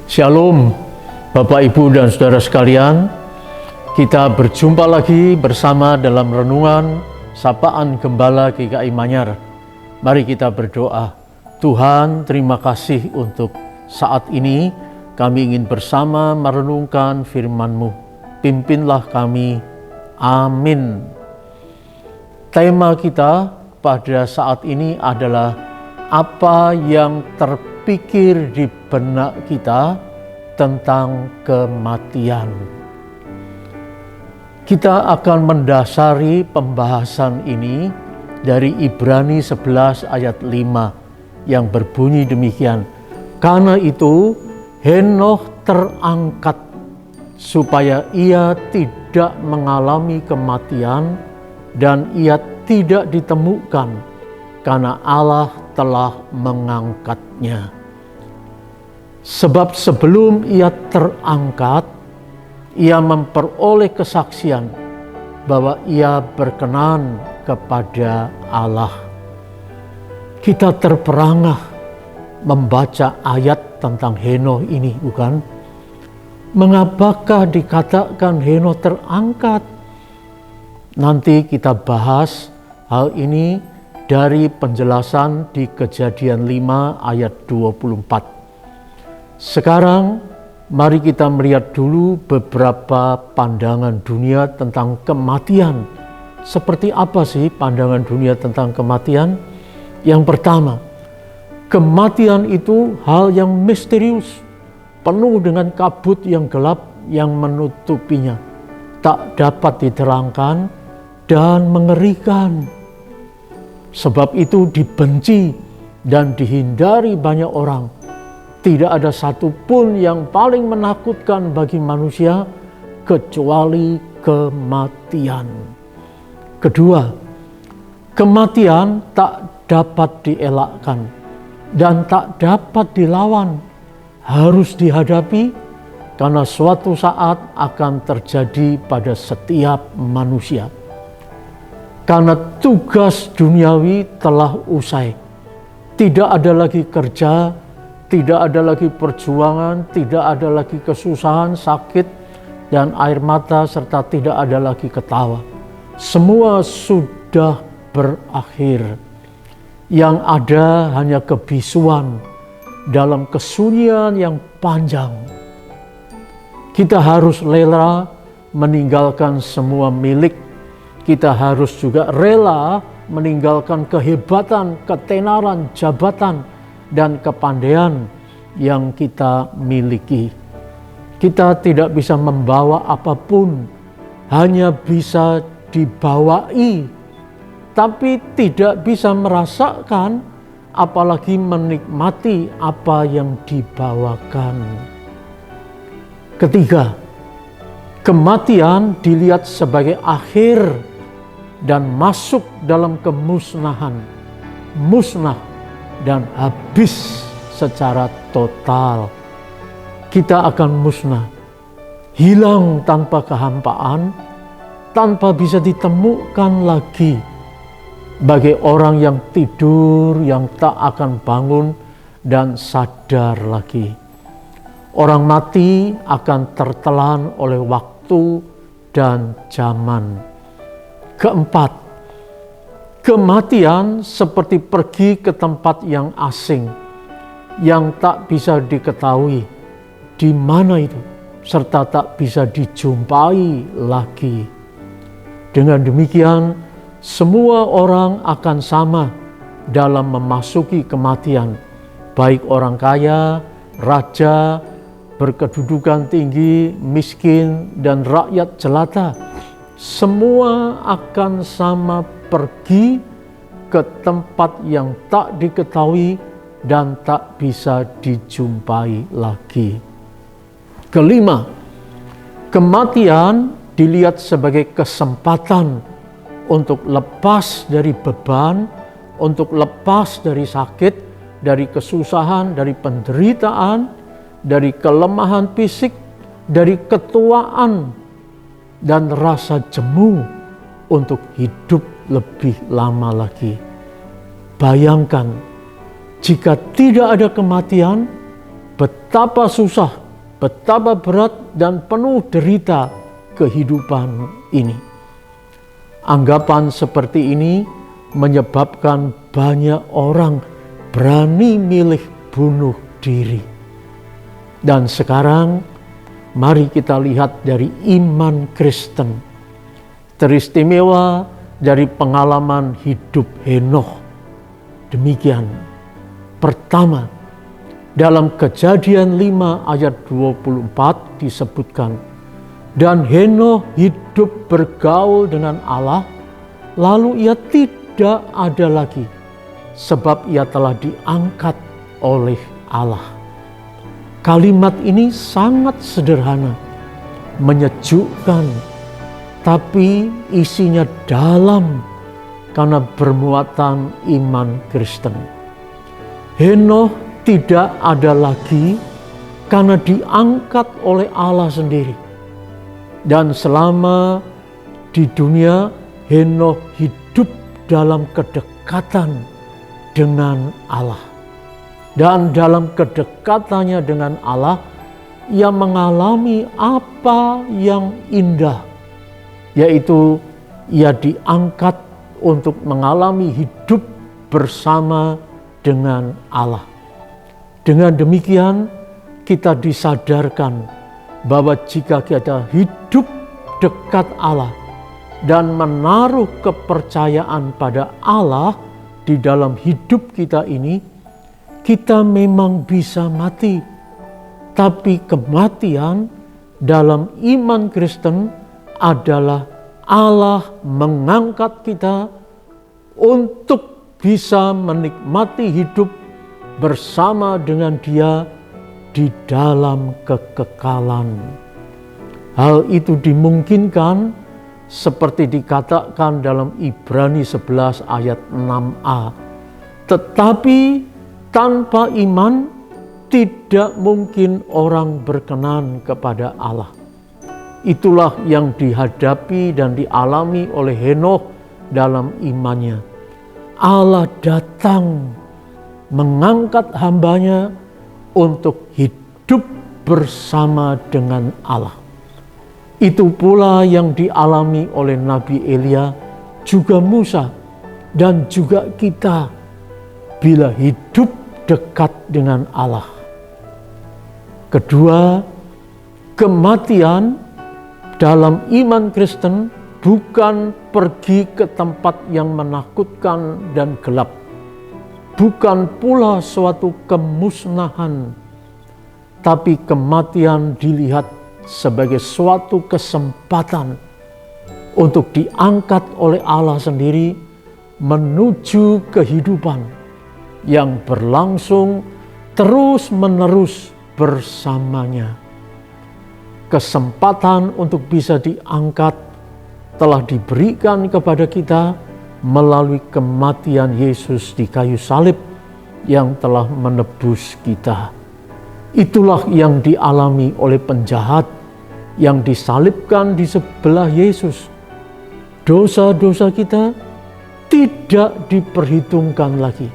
Shalom, Bapak, Ibu, dan Saudara sekalian. Kita berjumpa lagi bersama dalam renungan Sapaan Gembala GKI Manyar. Mari kita berdoa. Tuhan, terima kasih untuk saat ini. Kami ingin bersama merenungkan firman-Mu. Pimpinlah kami. Amin. Tema kita pada saat ini adalah apa yang terpikir di benak kita tentang kematian. Kita akan mendasari pembahasan ini dari Ibrani 11 ayat 5 yang berbunyi demikian. Karena itu Henokh terangkat supaya ia tidak mengalami kematian dan ia tidak ditemukan karena Allah telah mengangkatnya. Sebab sebelum ia terangkat, ia memperoleh kesaksian bahwa ia berkenan kepada Allah. Kita terperangah membaca ayat tentang Henokh ini, bukan? Mengapakah dikatakan Henokh terangkat? Nanti kita bahas hal ini dari penjelasan di Kejadian 5 ayat 24. Sekarang mari kita melihat dulu beberapa pandangan dunia tentang kematian. Seperti apa sih pandangan dunia tentang kematian? Yang pertama, kematian itu hal yang misterius, penuh dengan kabut yang gelap yang menutupinya, tak dapat diterangkan dan mengerikan. Sebab itu dibenci dan dihindari banyak orang. Tidak ada satupun yang paling menakutkan bagi manusia kecuali kematian. Kedua, kematian tak dapat dielakkan dan tak dapat dilawan. Harus dihadapi karena suatu saat akan terjadi pada setiap manusia. Karena tugas duniawi telah usai. Tidak ada lagi kerja, tidak ada lagi perjuangan, tidak ada lagi kesusahan, sakit, dan air mata, serta tidak ada lagi ketawa. Semua sudah berakhir. Yang ada hanya kebisuan dalam kesunyian yang panjang. Kita harus rela meninggalkan semua milik. Kita harus juga rela meninggalkan kehebatan, ketenaran, jabatan, dan kepandaian yang kita miliki. Kita tidak bisa membawa apapun, hanya bisa dibawai, tapi tidak bisa merasakan, apalagi menikmati apa yang dibawakan. Ketiga, kematian dilihat sebagai akhir dan masuk dalam kemusnahan, musnah dan habis secara total. Kita akan musnah, hilang tanpa kehampaan, tanpa bisa ditemukan lagi. Bagai orang yang tidur, yang tak akan bangun dan sadar lagi. Orang mati akan tertelan oleh waktu dan zaman. Keempat, kematian seperti pergi ke tempat yang asing, yang tak bisa diketahui di mana itu, serta tak bisa dijumpai lagi. Dengan demikian, semua orang akan sama dalam memasuki kematian, baik orang kaya, raja, berkedudukan tinggi, miskin, dan rakyat jelata. Semua akan sama pergi ke tempat yang tak diketahui dan tak bisa dijumpai lagi. Kelima, kematian dilihat sebagai kesempatan untuk lepas dari beban, untuk lepas dari sakit, dari kesusahan, dari penderitaan, dari kelemahan fisik, dari ketuaan, dan rasa jemu untuk hidup lebih lama lagi. Bayangkan, jika tidak ada kematian, betapa susah, betapa berat dan penuh derita kehidupan ini. Anggapan seperti ini menyebabkan banyak orang berani milih bunuh diri. Dan sekarang mari kita lihat dari iman Kristen, teristimewa dari pengalaman hidup Henokh. Demikian, pertama, dalam Kejadian 5 ayat 24 disebutkan, dan Henokh hidup bergaul dengan Allah, lalu ia tidak ada lagi, sebab ia telah diangkat oleh Allah. Kalimat ini sangat sederhana, menyejukkan, tapi isinya dalam karena bermuatan iman Kristen. Henokh tidak ada lagi karena diangkat oleh Allah sendiri. Dan selama di dunia, Henokh hidup dalam kedekatan dengan Allah. Dan dalam kedekatannya dengan Allah, ia mengalami apa yang indah, yaitu ia diangkat untuk mengalami hidup bersama dengan Allah. Dengan demikian, kita disadarkan bahwa jika kita hidup dekat Allah dan menaruh kepercayaan pada Allah di dalam hidup kita ini, kita memang bisa mati. Tapi kematian dalam iman Kristen adalah Allah mengangkat kita untuk bisa menikmati hidup bersama dengan Dia di dalam kekekalan. Hal itu dimungkinkan seperti dikatakan dalam Ibrani 11 ayat 6a. Tetapi tanpa iman tidak mungkin orang berkenan kepada Allah. Itulah yang dihadapi dan dialami oleh Henokh dalam imannya. Allah datang mengangkat hambanya untuk hidup bersama dengan Allah. Itu pula yang dialami oleh Nabi Elia, juga Musa, dan juga kita bila hidup dekat dengan Allah. Kedua, kematian dalam iman Kristen bukan pergi ke tempat yang menakutkan dan gelap. Bukan pula suatu kemusnahan, tapi kematian dilihat sebagai suatu kesempatan untuk diangkat oleh Allah sendiri menuju kehidupan yang berlangsung terus-menerus bersamanya. Kesempatan untuk bisa diangkat telah diberikan kepada kita melalui kematian Yesus di kayu salib yang telah menebus kita. Itulah yang dialami oleh penjahat yang disalibkan di sebelah Yesus. Dosa-dosa kita tidak diperhitungkan lagi,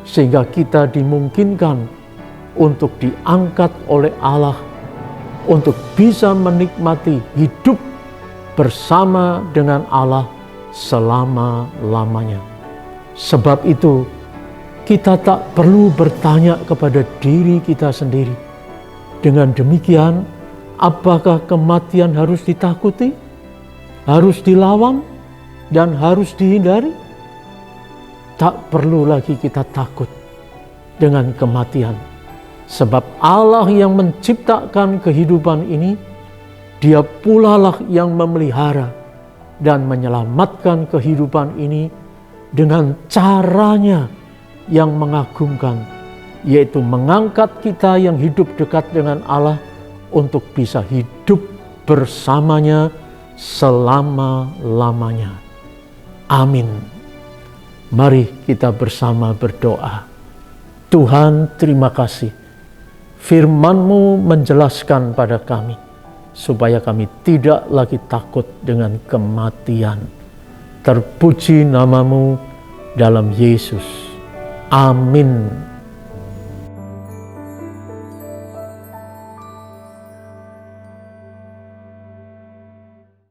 sehingga kita dimungkinkan untuk diangkat oleh Allah untuk bisa menikmati hidup bersama dengan Allah selama-lamanya. Sebab itu, kita tak perlu bertanya kepada diri kita sendiri. Dengan demikian, apakah kematian harus ditakuti, harus dilawan, dan harus dihindari? Tak perlu lagi kita takut dengan kematian. Sebab Allah yang menciptakan kehidupan ini, Dia pula lah yang memelihara dan menyelamatkan kehidupan ini dengan caranya yang mengagumkan, yaitu mengangkat kita yang hidup dekat dengan Allah untuk bisa hidup bersamanya selama-lamanya. Amin. Mari kita bersama berdoa. Tuhan, terima kasih. Firman-Mu menjelaskan pada kami, supaya kami tidak lagi takut dengan kematian. Terpuji nama-Mu dalam Yesus. Amin.